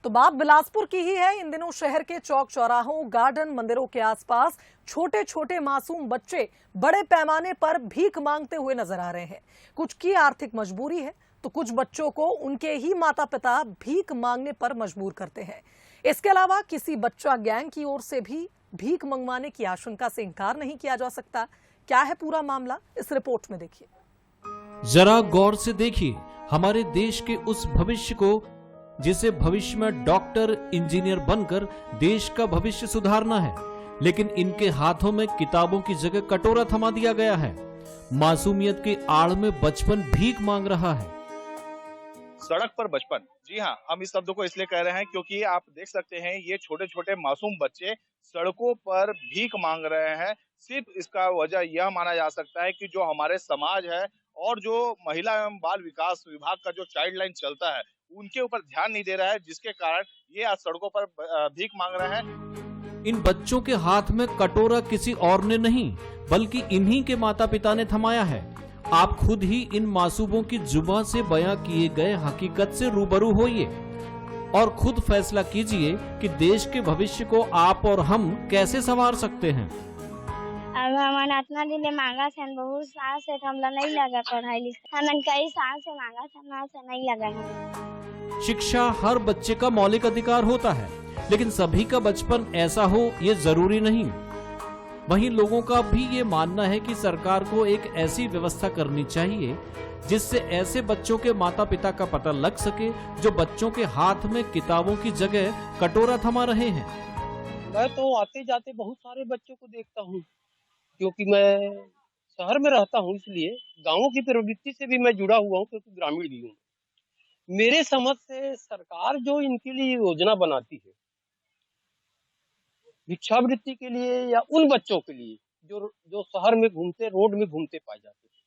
तो बात बिलासपुर की ही है। इन दिनों शहर के चौक चौराहों, गार्डन, मंदिरों के आसपास छोटे छोटे मासूम बच्चे बड़े पैमाने पर भीख मांगते हुए नजर आ रहे हैं। कुछ की आर्थिक मजबूरी है तो कुछ बच्चों को उनके ही माता पिता भीख मांगने पर मजबूर करते हैं। इसके अलावा किसी बच्चा गैंग की ओर से भी भीख मंगवाने की आशंका से इनकार नहीं किया जा सकता। क्या है पूरा मामला, इस रिपोर्ट में देखिए। जरा गौर से देखिए हमारे देश के उस भविष्य को जिसे भविष्य में डॉक्टर, इंजीनियर बनकर देश का भविष्य सुधारना है, लेकिन इनके हाथों में किताबों की जगह कटोरा थमा दिया गया है। मासूमियत की आड़ में बचपन भीख मांग रहा है। सड़क पर बचपन, जी हाँ, हम इस शब्द को इसलिए कह रहे हैं क्योंकि आप देख सकते हैं ये छोटे छोटे मासूम बच्चे सड़कों पर भीख मांग रहे हैं। सिर्फ इसका वजह यह माना जा सकता है कि जो हमारे समाज है और जो महिला एवं बाल विकास विभाग का जो चाइल्ड लाइन चलता है उनके ऊपर ध्यान नहीं दे रहा है, जिसके कारण ये आज सड़कों पर भीख मांग रहे हैं। इन बच्चों के हाथ में कटोरा किसी और ने नहीं बल्कि इन्हीं के माता पिता ने थमाया है। आप खुद ही इन मासूमों की जुबान से बयां किए गए हकीकत से रूबरू होइए और खुद फैसला कीजिए कि देश के भविष्य को आप और हम कैसे संवार सकते हैं। अब हमारा इतना दिन मांगा था, बहुत साल से हमला नहीं लगा पढ़ाई लिखाई, हमन कई साल से मांगा था, ना से नहीं लगा है। शिक्षा हर बच्चे का मौलिक अधिकार होता है, लेकिन सभी का बचपन ऐसा हो ये जरूरी नहीं। वहीं लोगों का भी ये मानना है कि सरकार को एक ऐसी व्यवस्था करनी चाहिए जिससे ऐसे बच्चों के माता पिता का पता लग सके जो बच्चों के हाथ में किताबों की जगह कटोरा थमा रहे हैं। मैं तो आते जाते बहुत सारे बच्चों को देखता हूँ, क्योंकि मैं शहर में रहता हूँ, इसलिए गांवों की प्रवृत्ति से भी मैं जुड़ा हुआ हूँ, क्योंकि ग्रामीण भी हूँ। मेरे समझ से सरकार जो इनके लिए योजना बनाती है भिक्षावृत्ति के लिए या उन बच्चों के लिए जो शहर में घूमते, रोड में घूमते पाए जाते हैं,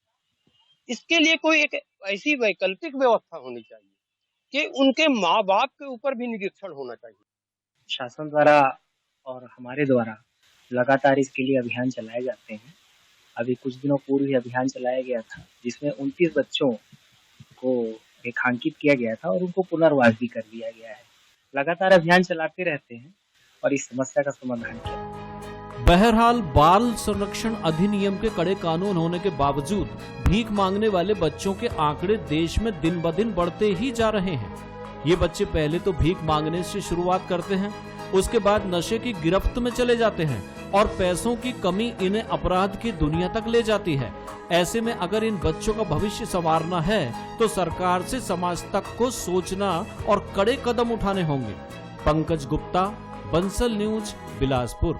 इसके लिए कोई एक ऐसी वैकल्पिक व्यवस्था होनी चाहिए कि उनके माँ बाप के ऊपर भी निरीक्षण होना चाहिए। शासन द्वारा और हमारे द्वारा लगातार इसके लिए अभियान चलाए जाते हैं। अभी कुछ दिनों पूर्व ही अभियान चलाया गया था जिसमें 29 बच्चों को रेखांकित किया गया था और उनको पुनर्वास भी कर दिया गया है। लगातार अभियान चलाते रहते हैं और इस समस्या का समाधान किया। बहरहाल बाल संरक्षण अधिनियम के कड़े कानून होने के बावजूद भीख मांगने वाले बच्चों के आंकड़े देश में दिन ब दिन बढ़ते ही जा रहे हैं। ये बच्चे पहले तो भीख मांगने से शुरुआत करते हैं, उसके बाद नशे की गिरफ्त में चले जाते हैं और पैसों की कमी इन्हें अपराध की दुनिया तक ले जाती है। ऐसे में अगर इन बच्चों का भविष्य संवारना है तो सरकार से समाज तक को सोचना और कड़े कदम उठाने होंगे। पंकज गुप्ता, बंसल न्यूज, बिलासपुर।